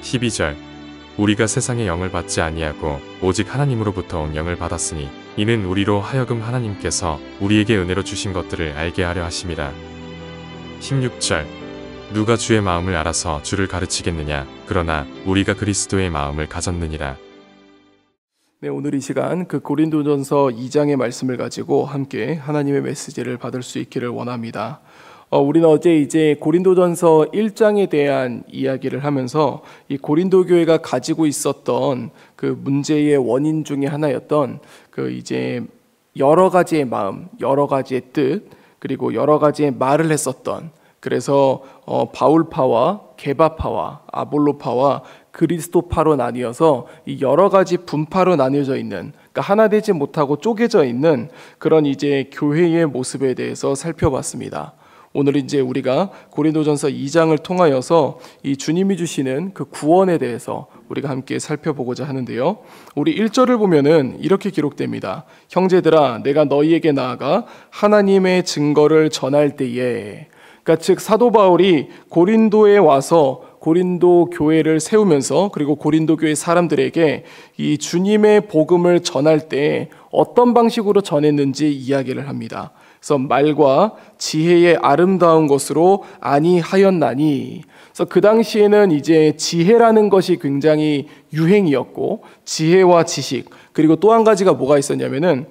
12절 우리가 세상의 영을 받지 아니하고 오직 하나님으로부터 온 영을 받았으니 이는 우리로 하여금 하나님께서 우리에게 은혜로 주신 것들을 알게 하려 하심이라. 16절 누가 주의 마음을 알아서 주를 가르치겠느냐 그러나 우리가 그리스도의 마음을 가졌느니라. 네, 오늘 이 시간 그 고린도전서 2장의 말씀을 가지고 함께 하나님의 메시지를 받을 수 있기를 원합니다. 우리는 어제 이제 고린도전서 1장에 대한 이야기를 하면서 이 고린도 교회가 가지고 있었던 그 문제의 원인 중에 하나였던 그 이제 여러 가지의 마음, 여러 가지의 뜻, 그리고 여러 가지의 말을 했었던, 그래서 바울파와 게바파와 아볼로파와 그리스도파로 나뉘어서 이 여러 가지 분파로 나뉘어져 있는, 그러니까 하나 되지 못하고 쪼개져 있는 그런 이제 교회의 모습에 대해서 살펴봤습니다. 오늘 이제 우리가 고린도전서 2장을 통하여서 이 주님이 주시는 그 구원에 대해서 우리가 함께 살펴보고자 하는데요. 우리 1절을 보면은 이렇게 기록됩니다. 형제들아, 내가 너희에게 나아가 하나님의 증거를 전할 때에, 그러니까 즉 사도 바울이 고린도에 와서 고린도 교회를 세우면서 그리고 고린도 교회 사람들에게 이 주님의 복음을 전할 때 어떤 방식으로 전했는지 이야기를 합니다. 그래서 말과 지혜의 아름다운 것으로 아니하였나니, 그래서 그 당시에는 이제 지혜라는 것이 굉장히 유행이었고 지혜와 지식, 그리고 또 한 가지가 뭐가 있었냐면은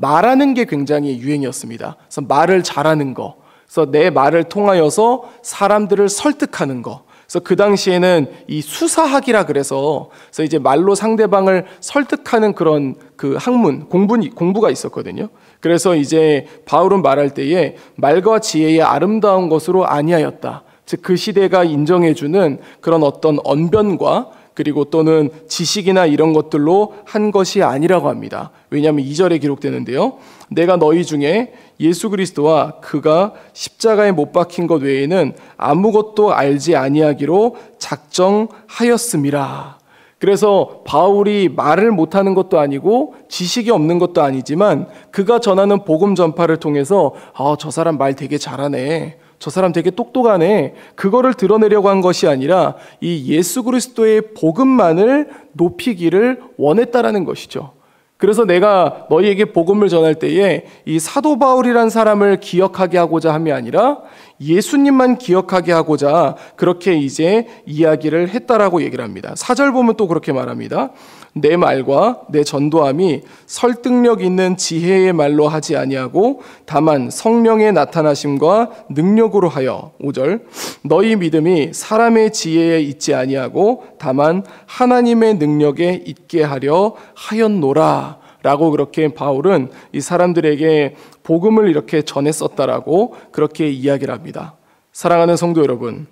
말하는 게 굉장히 유행이었습니다. 그래서 말을 잘하는 거, 그래서 내 말을 통하여서 사람들을 설득하는 거. 그래서 그 당시에는 이 수사학이라 그래서 이제 말로 상대방을 설득하는 그런 그 학문, 공부가 있었거든요. 그래서 이제 바울은 말할 때에 말과 지혜의 아름다운 것으로 아니하였다. 즉 그 시대가 인정해주는 그런 어떤 언변과 그리고 또는 지식이나 이런 것들로 한 것이 아니라고 합니다. 왜냐하면 2절에 기록되는데요. 내가 너희 중에 예수 그리스도와 그가 십자가에 못 박힌 것 외에는 아무것도 알지 아니하기로 작정하였음이라. 그래서 바울이 말을 못하는 것도 아니고 지식이 없는 것도 아니지만 그가 전하는 복음 전파를 통해서 저 사람 말 되게 잘하네, 저 사람 되게 똑똑하네, 그거를 드러내려고 한 것이 아니라 이 예수 그리스도의 복음만을 높이기를 원했다라는 것이죠. 그래서 내가 너희에게 복음을 전할 때에 이 사도 바울이란 사람을 기억하게 하고자 함이 아니라 예수님만 기억하게 하고자 그렇게 이제 이야기를 했다라고 얘기를 합니다. 4절 보면 또 그렇게 말합니다. 내 말과 내 전도함이 설득력 있는 지혜의 말로 하지 아니하고 다만 성령의 나타나심과 능력으로 하여, 5절 너희 믿음이 사람의 지혜에 있지 아니하고 다만 하나님의 능력에 있게 하려 하였노라 라고 그렇게 바울은 이 사람들에게 복음을 이렇게 전했었다라고 그렇게 이야기를 합니다. 사랑하는 성도 여러분,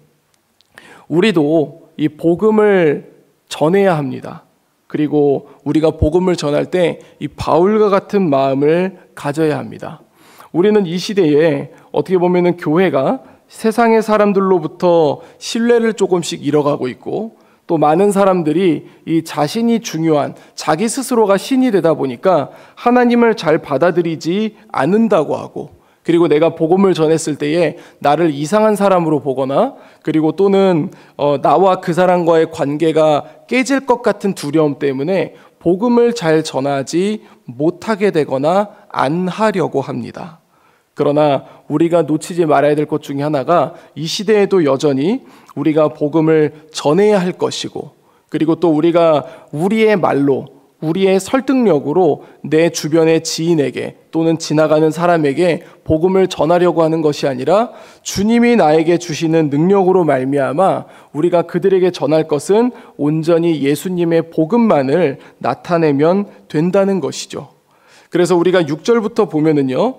우리도 이 복음을 전해야 합니다. 그리고 우리가 복음을 전할 때 이 바울과 같은 마음을 가져야 합니다. 우리는 이 시대에 어떻게 보면은 교회가 세상의 사람들로부터 신뢰를 조금씩 잃어가고 있고, 또 많은 사람들이 이 자신이 중요한, 자기 스스로가 신이 되다 보니까 하나님을 잘 받아들이지 않는다고 하고, 그리고 내가 복음을 전했을 때에 나를 이상한 사람으로 보거나, 그리고 또는 나와 그 사람과의 관계가 깨질 것 같은 두려움 때문에 복음을 잘 전하지 못하게 되거나 안 하려고 합니다. 그러나 우리가 놓치지 말아야 될 것 중에 하나가 이 시대에도 여전히 우리가 복음을 전해야 할 것이고, 그리고 또 우리가 우리의 말로, 우리의 설득력으로 내 주변의 지인에게 또는 지나가는 사람에게 복음을 전하려고 하는 것이 아니라 주님이 나에게 주시는 능력으로 말미암아 우리가 그들에게 전할 것은 온전히 예수님의 복음만을 나타내면 된다는 것이죠. 그래서 우리가 6절부터 보면은요,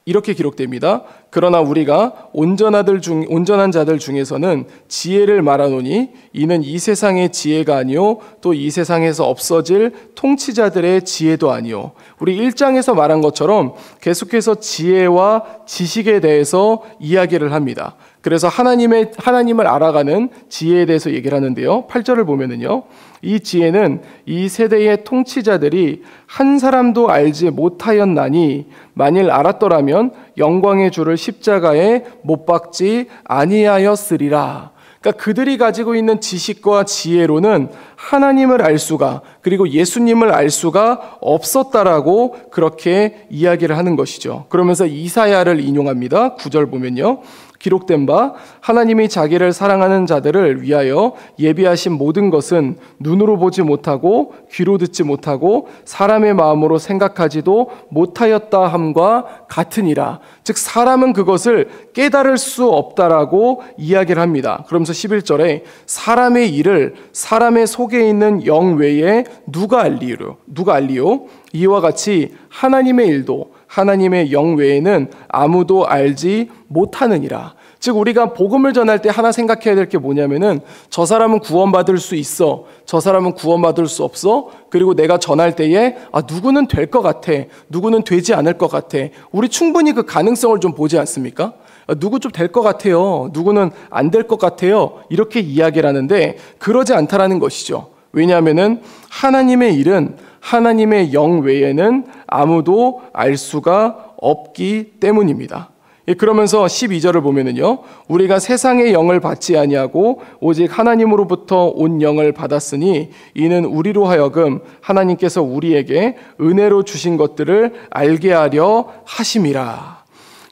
이렇게 기록됩니다. 그러나 우리가 온전한 자들 중에서는 지혜를 말하노니 이는 이 세상의 지혜가 아니요 또 이 세상에서 없어질 통치자들의 지혜도 아니요. 우리 1장에서 말한 것처럼 계속해서 지혜와 지식에 대해서 이야기를 합니다. 그래서 하나님을 알아가는 지혜에 대해서 얘기를 하는데요. 8절을 보면은요, 이 지혜는 이 세대의 통치자들이 한 사람도 알지 못하였나니 만일 알았더라면 영광의 주를 십자가에 못 박지 아니하였으리라. 그러니까 그들이 가지고 있는 지식과 지혜로는 하나님을 알 수가, 그리고 예수님을 알 수가 없었다라고 그렇게 이야기를 하는 것이죠. 그러면서 이사야를 인용합니다. 9절 보면요. 기록된 바 하나님이 자기를 사랑하는 자들을 위하여 예비하신 모든 것은 눈으로 보지 못하고 귀로 듣지 못하고 사람의 마음으로 생각하지도 못하였다 함과 같으니라. 즉 사람은 그것을 깨달을 수 없다라고 이야기를 합니다. 그러면서 11절에 사람의 일을 사람의 속에 있는 영 외에 누가 알리요? 이와 같이 하나님의 일도 하나님의 영 외에는 아무도 알지 못하느니라. 즉 우리가 복음을 전할 때 하나 생각해야 될 게 뭐냐면은 저 사람은 구원받을 수 있어, 저 사람은 구원받을 수 없어. 그리고 내가 전할 때에 누구는 될 것 같아, 누구는 되지 않을 것 같아. 우리 충분히 그 가능성을 좀 보지 않습니까? 누구 좀 될 것 같아요, 누구는 안 될 것 같아요, 이렇게 이야기를 하는데 그러지 않다라는 것이죠. 왜냐하면은 하나님의 일은 하나님의 영 외에는 아무도 알 수가 없기 때문입니다. 그러면서 12절을 보면은요, 우리가 세상의 영을 받지 아니하고 오직 하나님으로부터 온 영을 받았으니 이는 우리로 하여금 하나님께서 우리에게 은혜로 주신 것들을 알게 하려 하심이라.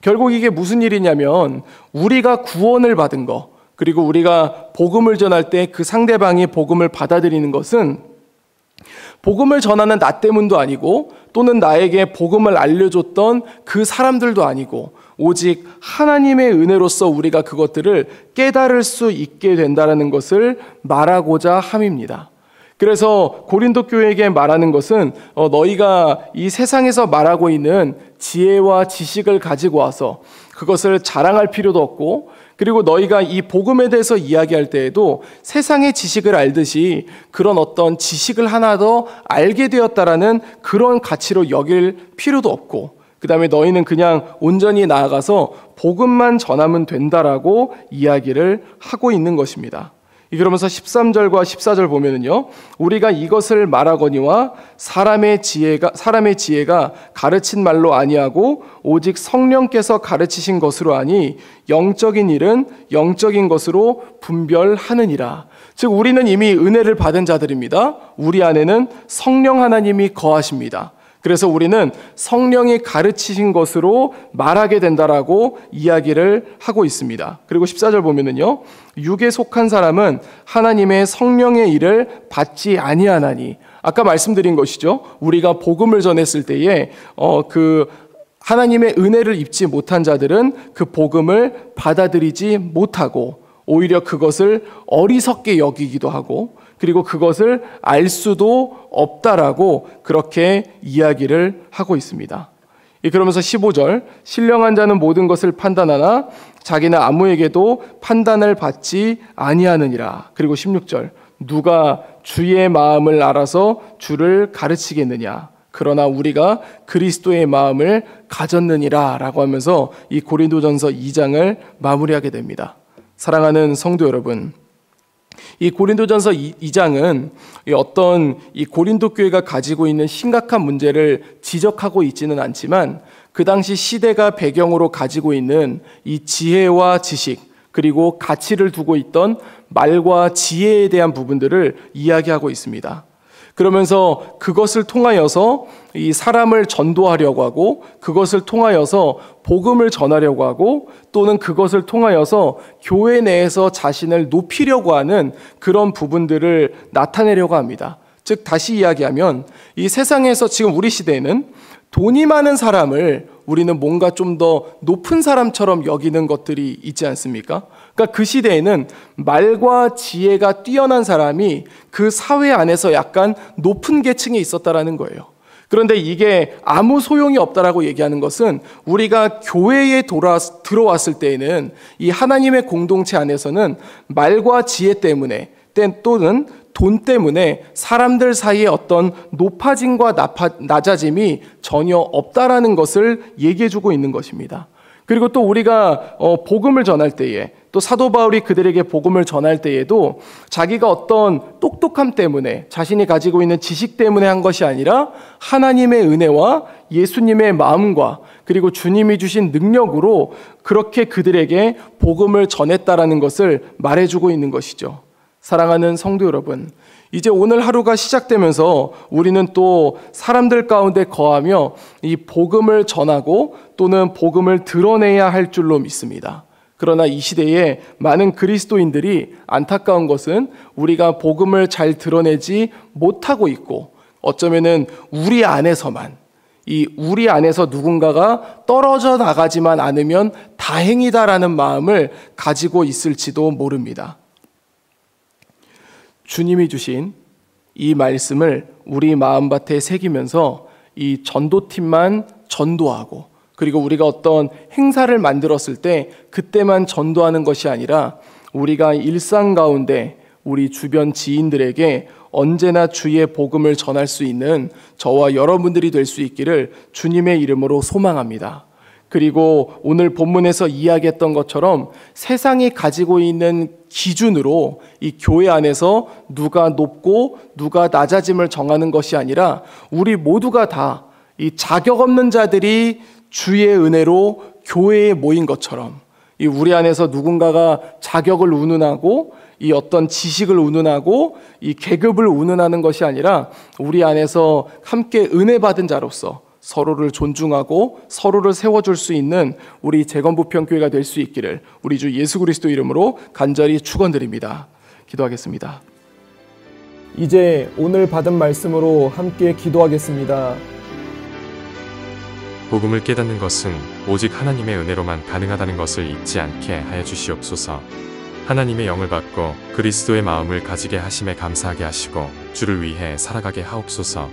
결국 이게 무슨 일이냐면 우리가 구원을 받은 거, 그리고 우리가 복음을 전할 때 그 상대방이 복음을 받아들이는 것은 복음을 전하는 나 때문도 아니고 또는 나에게 복음을 알려줬던 그 사람들도 아니고 오직 하나님의 은혜로서 우리가 그것들을 깨달을 수 있게 된다는 것을 말하고자 함입니다. 그래서 고린도 교회에게 말하는 것은 너희가 이 세상에서 말하고 있는 지혜와 지식을 가지고 와서 그것을 자랑할 필요도 없고, 그리고 너희가 이 복음에 대해서 이야기할 때에도 세상의 지식을 알듯이 그런 어떤 지식을 하나 더 알게 되었다라는 그런 가치로 여길 필요도 없고, 그 다음에 너희는 그냥 온전히 나아가서 복음만 전하면 된다라고 이야기를 하고 있는 것입니다. 그러면서 13절과 14절 보면은요, 우리가 이것을 말하거니와 사람의 지혜가 가르친 말로 아니하고 오직 성령께서 가르치신 것으로 하니 영적인 일은 영적인 것으로 분별하느니라. 즉 우리는 이미 은혜를 받은 자들입니다. 우리 안에는 성령 하나님이 거하십니다. 그래서 우리는 성령이 가르치신 것으로 말하게 된다라고 이야기를 하고 있습니다. 그리고 14절 보면은요, 육에 속한 사람은 하나님의 성령의 일을 받지 아니하나니, 아까 말씀드린 것이죠. 우리가 복음을 전했을 때에 그 하나님의 은혜를 입지 못한 자들은 그 복음을 받아들이지 못하고 오히려 그것을 어리석게 여기기도 하고, 그리고 그것을 알 수도 없다라고 그렇게 이야기를 하고 있습니다. 그러면서 15절, 신령한 자는 모든 것을 판단하나 자기는 아무에게도 판단을 받지 아니하느니라. 그리고 16절, 누가 주의 마음을 알아서 주를 가르치겠느냐. 그러나 우리가 그리스도의 마음을 가졌느니라 라고 하면서 이 고린도전서 2장을 마무리하게 됩니다. 사랑하는 성도 여러분, 이 고린도전서 2장은 어떤 이 고린도 교회가 가지고 있는 심각한 문제를 지적하고 있지는 않지만 그 당시 시대가 배경으로 가지고 있는 이 지혜와 지식, 그리고 가치를 두고 있던 말과 지혜에 대한 부분들을 이야기하고 있습니다. 그러면서 그것을 통하여서 이 사람을 전도하려고 하고, 그것을 통하여서 복음을 전하려고 하고, 또는 그것을 통하여서 교회 내에서 자신을 높이려고 하는 그런 부분들을 나타내려고 합니다. 즉 다시 이야기하면 이 세상에서 지금 우리 시대에는 돈이 많은 사람을 우리는 뭔가 좀 더 높은 사람처럼 여기는 것들이 있지 않습니까? 그러니까 그 시대에는 말과 지혜가 뛰어난 사람이 그 사회 안에서 약간 높은 계층에 있었다라는 거예요. 그런데 이게 아무 소용이 없다라고 얘기하는 것은 우리가 교회에 들어왔을 때에는 이 하나님의 공동체 안에서는 말과 지혜 때문에 또는 돈 때문에 사람들 사이에 어떤 높아짐과 낮아짐이 전혀 없다라는 것을 얘기해주고 있는 것입니다. 그리고 또 우리가 복음을 전할 때에, 또 사도 바울이 그들에게 복음을 전할 때에도 자기가 어떤 똑똑함 때문에, 자신이 가지고 있는 지식 때문에 한 것이 아니라 하나님의 은혜와 예수님의 마음과 그리고 주님이 주신 능력으로 그렇게 그들에게 복음을 전했다라는 것을 말해주고 있는 것이죠. 사랑하는 성도 여러분, 이제 오늘 하루가 시작되면서 우리는 또 사람들 가운데 거하며 이 복음을 전하고 또는 복음을 드러내야 할 줄로 믿습니다. 그러나 이 시대에 많은 그리스도인들이 안타까운 것은 우리가 복음을 잘 드러내지 못하고 있고, 어쩌면은 우리 안에서만, 우리 안에서 누군가가 떨어져 나가지만 않으면 다행이다라는 마음을 가지고 있을지도 모릅니다. 주님이 주신 이 말씀을 우리 마음밭에 새기면서 이 전도팀만 전도하고, 그리고 우리가 어떤 행사를 만들었을 때 그때만 전도하는 것이 아니라 우리가 일상 가운데 우리 주변 지인들에게 언제나 주의 복음을 전할 수 있는 저와 여러분들이 될 수 있기를 주님의 이름으로 소망합니다. 그리고 오늘 본문에서 이야기했던 것처럼 세상이 가지고 있는 기준으로 이 교회 안에서 누가 높고 누가 낮아짐을 정하는 것이 아니라 우리 모두가 다 이 자격 없는 자들이 주의 은혜로 교회에 모인 것처럼, 이 우리 안에서 누군가가 자격을 운운하고 이 어떤 지식을 운운하고 이 계급을 운운하는 것이 아니라 우리 안에서 함께 은혜 받은 자로서 서로를 존중하고 서로를 세워줄 수 있는 우리 재건부평교회가 될 수 있기를 우리 주 예수 그리스도 이름으로 간절히 축원드립니다. 기도하겠습니다. 이제 오늘 받은 말씀으로 함께 기도하겠습니다. 복음을 깨닫는 것은 오직 하나님의 은혜로만 가능하다는 것을 잊지 않게 하여 주시옵소서. 하나님의 영을 받고 그리스도의 마음을 가지게 하심에 감사하게 하시고 주를 위해 살아가게 하옵소서.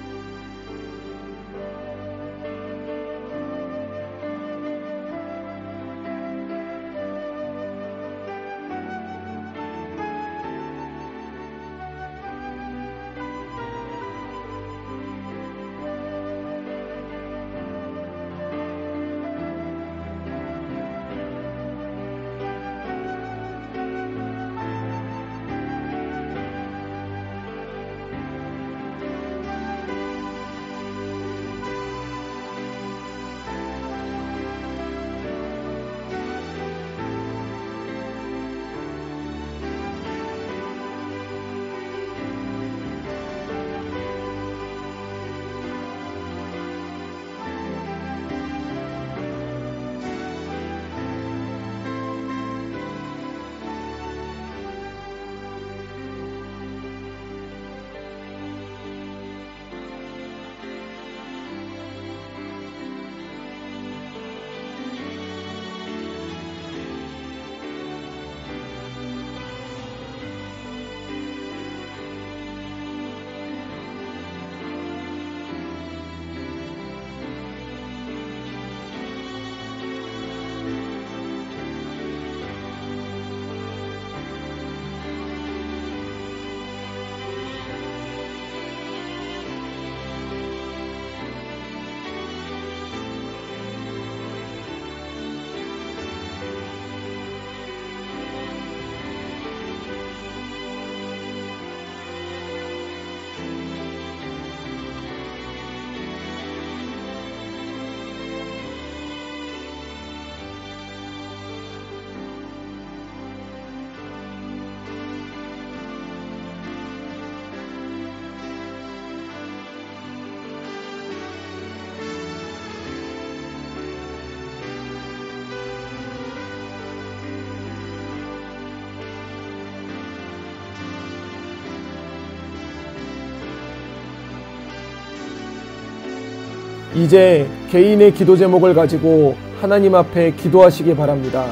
이제 개인의 기도 제목을 가지고 하나님 앞에 기도하시기 바랍니다.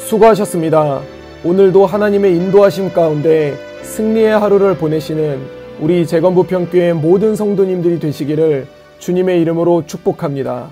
수고하셨습니다. 오늘도 하나님의 인도하심 가운데 승리의 하루를 보내시는 우리 재건부평교회 모든 성도님들이 되시기를 주님의 이름으로 축복합니다.